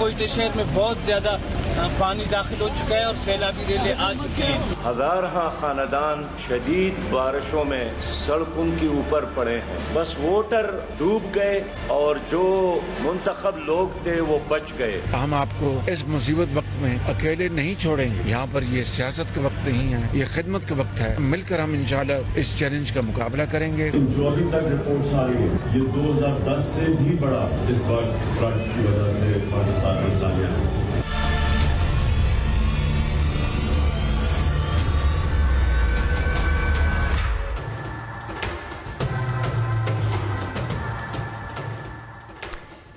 कोयटे शहर में बहुत ज्यादा पानी दाखिल हो चुका है और सैलाबी रेलें आ चुकी हैं। हजारहा खानदान शदीद बारिशों में सड़कों के ऊपर पड़े हैं। बस वोटर डूब गए और जो मुंतखब लोग थे वो बच गए। हम आपको इस मुसीबत वक्त में अकेले नहीं छोड़ेंगे। यहाँ पर ये सियासत का वक्त नहीं है, ये खिदमत का वक्त है। मिलकर हम इंशाल्लाह इस चैलेंज का मुकाबला करेंगे। जो अभी तक रिपोर्ट्स आ रही है ये 2010 से भी बड़ा इस वक्त फ्लड्स की वजह से पाकिस्तान में सालिया है।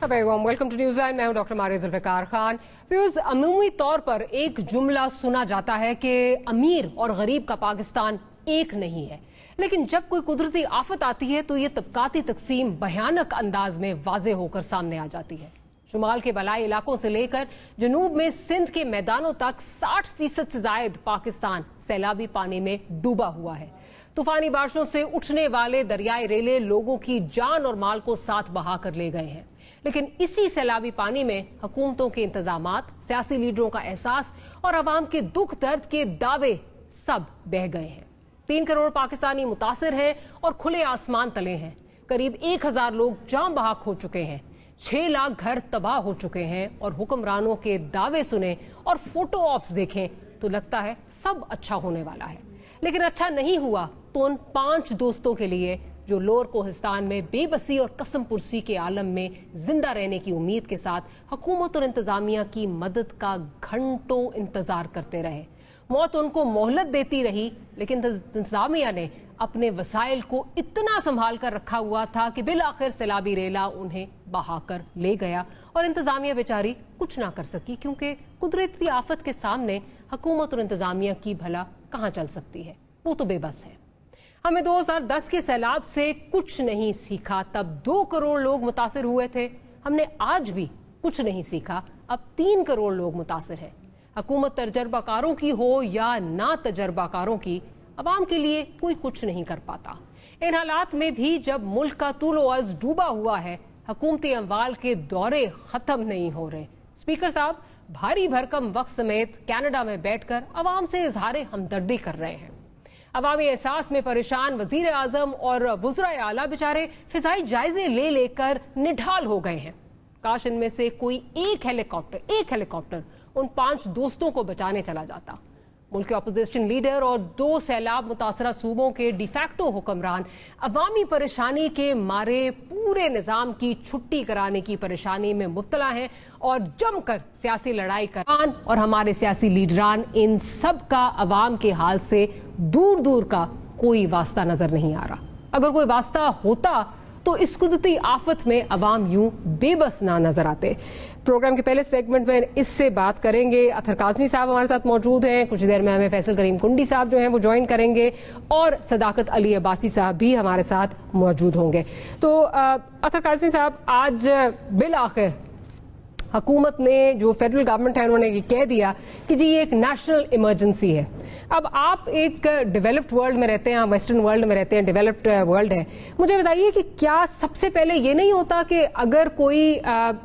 Welcome to news line. मैं हूं डॉक्टर मारिया जुल्फिकार खान। व्यूअर्स, अमूमी तौर पर एक जुमला सुना जाता है कि अमीर और गरीब का पाकिस्तान एक नहीं है, लेकिन जब कोई कुदरती आफत आती है तो ये तबकाती तकसीम भयानक अंदाज में वाज़ेह होकर सामने आ जाती है। शुमाल के बलाई इलाकों से लेकर जनूब में सिंध के मैदानों तक 60% से जायद पाकिस्तान सैलाबी पानी में डूबा हुआ है। तूफानी बारिशों से उठने वाले दरियाई रेले लोगों की जान और माल को साथ बहा कर ले गए हैं, लेकिन इसी सैलाबी पानी में हुकूमतों के इंतजामात, सियासी लीडरों का एहसास और अवाम के दुख दर्द के दावे सब बह गए हैं। 3 करोड़ पाकिस्तानी मुतासिर हैं और खुले आसमान तले हैं। करीब 1000 लोग जान बहक हो चुके हैं। 6 लाख घर तबाह हो चुके हैं और हुक्मरानों के दावे सुने और फोटो ऑप्स देखें तो लगता है सब अच्छा होने वाला है, लेकिन अच्छा नहीं हुआ तो उन 5 दोस्तों के लिए जो लोअर कोहिस्तान में बेबसी और कसम पुरसी के आलम में जिंदा रहने की उम्मीद के साथ हुकूमत और इंतजामिया की मदद का घंटों इंतजार करते रहे। मौत उनको मोहलत देती रही, लेकिन इंतजामिया ने अपने वसाइल को इतना संभाल कर रखा हुआ था कि बिल आखिर सैलाबी रेला उन्हें बहाकर ले गया और इंतजामिया बेचारी कुछ ना कर सकी, क्योंकि कुदरती आफत के सामने हुकूमत और इंतजामिया की भला कहाँ चल सकती है, वो तो बेबस है। हमें 2010 के सैलाब से कुछ नहीं सीखा, तब 2 करोड़ लोग मुतासिर हुए थे। हमने आज भी कुछ नहीं सीखा, अब 3 करोड़ लोग मुतासिर हैं। हुकूमत तजर्बाकारों की हो या ना तजर्बाकारों की, अवाम के लिए कोई कुछ नहीं कर पाता। इन हालात में भी जब मुल्क का तूलो अर्ज डूबा हुआ है, हुकूमती अमवाल के दौरे खत्म नहीं हो रहे। स्पीकर साहब भारी भरकम वक्त समेत कनाडा में बैठकर अवाम से इजहार हमदर्दी कर रहे हैं। अवामी एहसास में परेशान वजीर आजम और वुज़राए आला बेचारे फिजाई जायजे ले लेकर निढाल हो गए हैं। काश इनमें से कोई एक हेलीकॉप्टर उन 5 दोस्तों को बचाने चला जाता। मुल्क के अपोजिशन लीडर और 2 सैलाब मुतासरा सूबों के डिफैक्टो हुक्मरान अवामी परेशानी के मारे पूरे निजाम की छुट्टी कराने की परेशानी में मुब्तला हैं और जमकर सियासी लड़ाई करान, और हमारे सियासी लीडरान इन सब का अवाम के हाल से दूर दूर का कोई वास्ता नजर नहीं आ रहा। अगर कोई वास्ता होता तो इस कुदरती आफत में अवाम यूं बेबस ना नजर आते। प्रोग्राम के पहले सेगमेंट में इससे बात करेंगे। अथर काज़मी साहब हमारे साथ मौजूद हैं, कुछ देर में हमें फैसल करीम कुंडी साहब जो हैं वो ज्वाइन करेंगे और सदाकत अली अब्बासी साहब भी हमारे साथ मौजूद होंगे। तो अथर काज़मी साहब, आज बिल आखिर हुकूमत ने, जो फेडरल गवर्नमेंट है, उन्होंने ये कह दिया कि जी ये एक नेशनल इमरजेंसी है। अब आप एक डेवलप्ड वर्ल्ड में रहते हैं, आप वेस्टर्न वर्ल्ड में रहते हैं, डेवलप्ड वर्ल्ड है, मुझे बताइए कि क्या सबसे पहले ये नहीं होता कि अगर कोई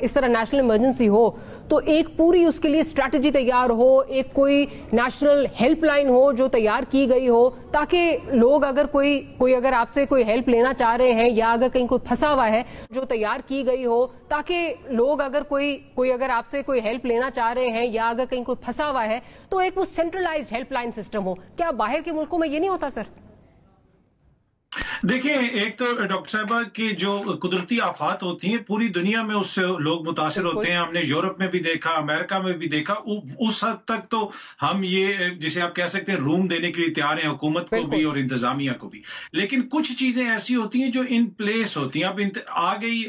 इस तरह नेशनल इमरजेंसी हो तो एक पूरी उसके लिए स्ट्रैटेजी तैयार हो, एक कोई नेशनल हेल्पलाइन हो जो तैयार की गई हो, ताकि लोग अगर कोई अगर आपसे कोई हेल्प लेना चाह रहे हैं या अगर कहीं कोई फंसा हुआ है जो तैयार की गई हो, ताकि लोग अगर कोई अगर आपसे कोई हेल्प लेना चाह रहे हैं या अगर कहीं कोई फंसा हुआ है तो एक वो सेंट्रलाइज्ड हेल्पलाइन सिस्टम हो। क्या बाहर के मुल्कों में ये नहीं होता सर? देखिए, एक तो डॉक्टर साहबा की जो कुदरती आफात होती हैं पूरी दुनिया में उससे लोग मुतासिर होते हैं। हमने यूरोप में भी देखा, अमेरिका में भी देखा। उस हद तक तो हम ये जिसे आप कह सकते हैं रूम देने के लिए तैयार हैं हुकूमत को भी और इंतजामिया को भी। लेकिन कुछ चीजें ऐसी होती हैं जो इन प्लेस होती हैं। अब आ गई,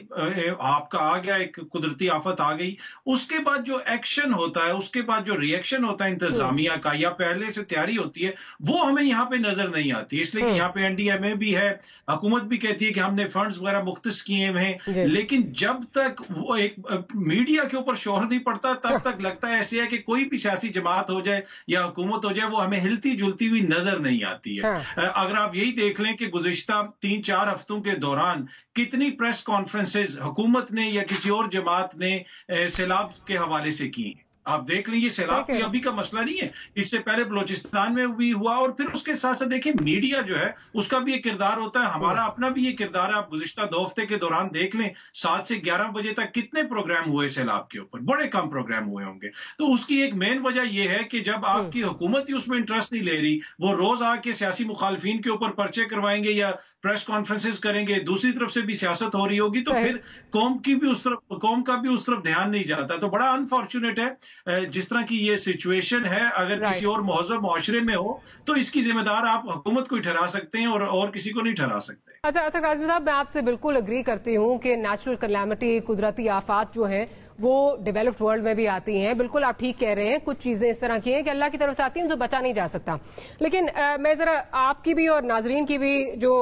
आपका आ गया, एक कुदरती आफत आ गई, उसके बाद जो एक्शन होता है, उसके बाद जो रिएक्शन होता है इंतजामिया का या पहले से तैयारी होती है, वो हमें यहाँ पे नजर नहीं आती। इसलिए कि यहाँ पे NDMA भी है, हुकूमत भी कहती है कि हमने फंड्स वगैरह मुख्तस किए हुए हैं, लेकिन जब तक वो एक मीडिया के ऊपर शोर नहीं पड़ता तब तक लगता है ऐसे है कि कोई भी सियासी जमात हो जाए या हुकूमत हो जाए वो हमें हिलती जुलती हुई नजर नहीं आती है। अगर आप यही देख लें कि गुज़िश्ता 3-4 हफ्तों के दौरान कितनी प्रेस कॉन्फ्रेंसेज हुकूमत ने या किसी और जमात ने सैलाब के हवाले से की, आप देख लीजिए। सैलाब कोई अभी का मसला नहीं है, इससे पहले बलोचिस्तान में भी हुआ, और फिर उसके साथ साथ देखिए मीडिया जो है उसका भी एक किरदार होता है, हमारा अपना भी ये किरदार है। आप गुज़िश्ता 2 हफ्ते के दौरान देख लें 7 से 11 बजे तक कितने प्रोग्राम हुए सैलाब के ऊपर, बड़े कम प्रोग्राम हुए होंगे। तो उसकी एक मेन वजह यह है कि जब आपकी हुकूमत ही उसमें इंटरेस्ट नहीं ले रही, वो रोज आके सियासी मुखालफिन के ऊपर पर्चे करवाएंगे या प्रेस कॉन्फ्रेंसेज करेंगे, दूसरी तरफ से भी सियासत हो रही होगी, तो फिर कौम का भी उस तरफ ध्यान नहीं जाता। तो बड़ा अनफॉर्चुनेट है जिस तरह की ये सिचुएशन है। अगर किसी और महज़ब मुआशरे में हो तो इसकी जिम्मेदार आप हुकूमत को ही ठहरा सकते हैं और किसी को नहीं ठहरा सकते। अच्छा अतक राज़मी साहब, मैं आपसे बिल्कुल अग्री करती हूँ कि नेचुरल कैलामिटी, कुदरती आफात जो हैं वो डेवलप्ड वर्ल्ड में भी आती हैं। बिल्कुल आप ठीक कह रहे हैं, कुछ चीजें इस तरह की हैं कि अल्लाह की तरफ से आती हैं, उनसे बचा नहीं जा सकता। लेकिन मैं जरा आपकी भी और नाजरीन की भी जो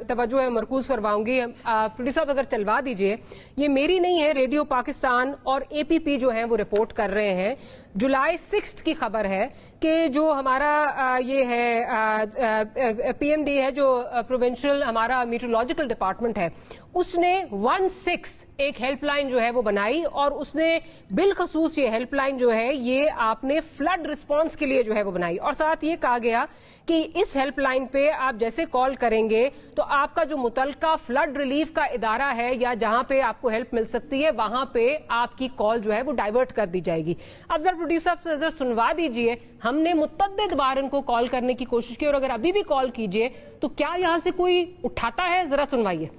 तवज्जो है मरकूज करवाऊंगी। प्रोड्यूसर साहब अगर चलवा दीजिए, ये मेरी नहीं है, रेडियो पाकिस्तान और APP जो है वो रिपोर्ट कर रहे हैं। जुलाई 6 की खबर है कि जो हमारा ये है PMD है, जो प्रोविंशियल हमारा मीटरोलॉजिकल डिपार्टमेंट है, उसने 16 एक हेल्पलाइन जो है वो बनाई, और उसने बिलखसूस ये हेल्पलाइन जो है ये आपने फ्लड रिस्पांस के लिए जो है वो बनाई। और साथ ये कहा गया कि इस हेल्पलाइन पे आप जैसे कॉल करेंगे तो आपका जो मुतलका फ्लड रिलीफ का इदारा है या जहां पे आपको हेल्प मिल सकती है वहां पे आपकी कॉल जो है वो डाइवर्ट कर दी जाएगी। अब जरा प्रोड्यूसर से जरा सुनवा दीजिए, हमने मुतअद्दिद बार इनको कॉल करने की कोशिश की और अगर अभी भी कॉल कीजिए तो क्या यहां से कोई उठाता है, जरा सुनवाइए।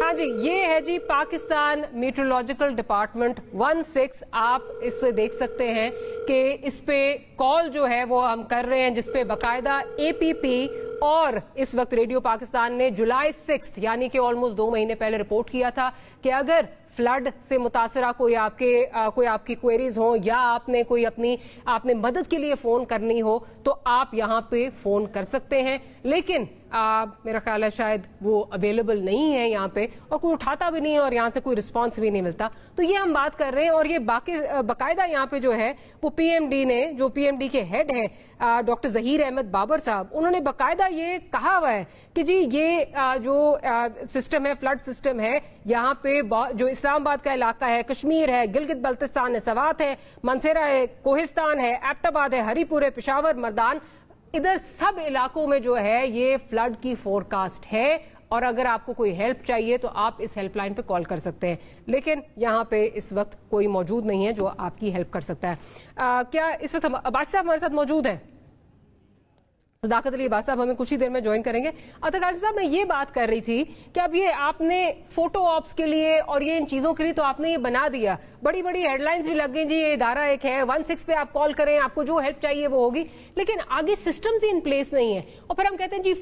हाँ जी, ये है जी पाकिस्तान मीटरोलॉजिकल डिपार्टमेंट 16। आप इस पे देख सकते हैं कि इस पे कॉल जो है वो हम कर रहे हैं, जिसपे बाकायदा APP और इस वक्त रेडियो पाकिस्तान ने जुलाई 6 यानी कि ऑलमोस्ट 2 महीने पहले रिपोर्ट किया था कि अगर फ्लड से मुतासरा कोई आपकी क्वेरीज हो या आपने मदद के लिए फोन करनी हो तो आप यहां पे फोन कर सकते हैं। लेकिन मेरा ख्याल है शायद वो अवेलेबल नहीं है यहाँ पे, और कोई उठाता भी नहीं है और यहाँ से कोई रिस्पांस भी नहीं मिलता। तो ये हम बात कर रहे हैं, और ये बाकायदा यहाँ पे जो है वो PMD ने, जो PMD के हेड है डॉक्टर ज़हीर अहमद बाबर साहब, उन्होंने बाकायदा ये कहा हुआ है कि जी ये जो सिस्टम है, फ्लड सिस्टम है, यहाँ पे जो इस्लामाबाद का इलाका है, कश्मीर है, गिलगित बल्तिस्तान है, सवात है, मनसेरा है, कोहिस्तान है, एबटाबाद है, हरीपुर है, पेशावर, मर्दान, इधर सब इलाकों में जो है ये फ्लड की फोरकास्ट है। और अगर आपको कोई हेल्प चाहिए तो आप इस हेल्पलाइन पे कॉल कर सकते हैं, लेकिन यहाँ पे इस वक्त कोई मौजूद नहीं है जो आपकी हेल्प कर सकता है। क्या इस वक्त अब्बास साहब हमारे साथ मौजूद हैं? सदाकत अली अब्बास साहब हमें कुछ ही देर में ज्वाइन करेंगे। अतक राज़मी साहब, मैं ये बात कर रही थी कि अब ये आपने फोटो ऑप्स के लिए और ये इन चीजों के लिए तो आपने ये बना दिया, बड़ी बड़ी हेडलाइंस भी लग गई जी, ये इदारा एक है, 16 पे आप कॉल करें, आपको जो हेल्प चाहिए वो होगी, लेकिन आगे सिस्टम्स ही इन प्लेस नहीं है। और फिर हम कहते हैं जी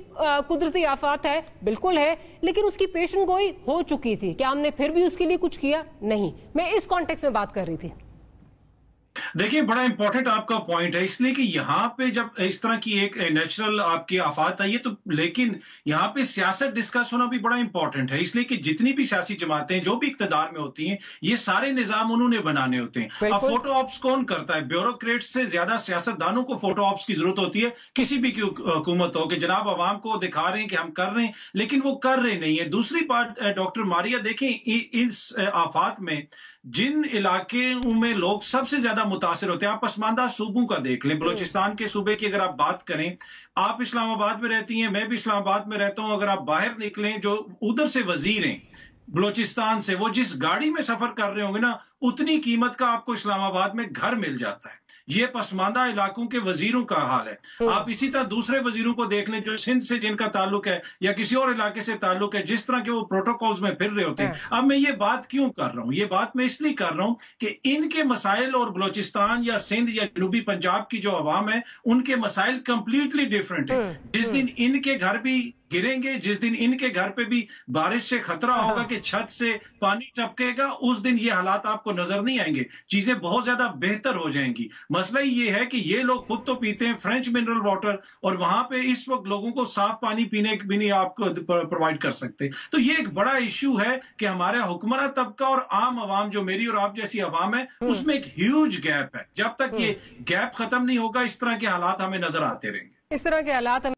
कुदरती आफात है, बिल्कुल है, लेकिन उसकी पेशन गोई हो चुकी थी, क्या हमने फिर भी उसके लिए कुछ किया? नहीं। मैं इस कॉन्टेक्स्ट में बात कर रही थी। देखिए, बड़ा इंपॉर्टेंट आपका पॉइंट है, इसलिए कि यहाँ पे जब इस तरह की एक नेचुरल आपकी आफात आई है तो, लेकिन यहाँ पे सियासत डिस्कस होना भी बड़ा इंपॉर्टेंट है, इसलिए कि जितनी भी सियासी जमातें जो भी इक्तदार में होती हैं ये सारे निजाम उन्होंने बनाने होते हैं। अब फोटो ऑप्स कौन करता है? ब्यूरोक्रेट्स से ज्यादा सियासतदानों को फोटो ऑप्स की जरूरत होती है, किसी भी हुकूमत हो, कि जनाब अवाम को दिखा रहे हैं कि हम कर रहे हैं, लेकिन वो कर रहे नहीं है। दूसरी बात डॉक्टर मारिया, देखें इस आफात में जिन इलाके में लोग सबसे ज्यादा मुतासिर होते हैं, आप पसमानदा सूबों का देख लें, बलूचिस्तान के सूबे की अगर आप बात करें, आप इस्लामाबाद में रहती हैं, मैं भी इस्लामाबाद में रहता हूं, अगर आप बाहर निकलें, जो उधर से वजीर हैं बलूचिस्तान से, वो जिस गाड़ी में सफर कर रहे होंगे ना, उतनी कीमत का आपको इस्लामाबाद में घर मिल जाता है। ये पसमानदा इलाकों के वजीरों का हाल है। आप इसी तरह दूसरे वजीरों को देख लें जो सिंध से जिनका ताल्लुक है या किसी और इलाके से ताल्लुक है, जिस तरह के वो प्रोटोकॉल्स में फिर रहे होते हैं। अब मैं ये बात क्यों कर रहा हूं? ये बात मैं इसलिए कर रहा हूं कि इनके मसाइल और बलोचिस्तान या सिंध या जनूबी पंजाब की जो अवाम है उनके मसाइल कंप्लीटली डिफरेंट है। जिस दिन इनके घर भी गिरेंगे, जिस दिन इनके घर पे भी बारिश से खतरा होगा कि छत से पानी टपकेगा, उस दिन ये हालात आपको नजर नहीं आएंगे। चीजें बहुत ज्यादा बेहतर हो जाएंगी। मसला ये है कि ये लोग खुद तो पीते हैं फ्रेंच मिनरल वाटर और वहां पे इस वक्त लोगों को साफ पानी पीने भी नहीं आपको प्रोवाइड कर सकते। तो ये एक बड़ा इश्यू है कि हमारा हुक्मरान तबका और आम आवाम जो मेरी और आप जैसी आवाम है उसमें एक ह्यूज गैप है। जब तक ये गैप खत्म नहीं होगा इस तरह के हालात हमें नजर आते रहेंगे। इस तरह के हालात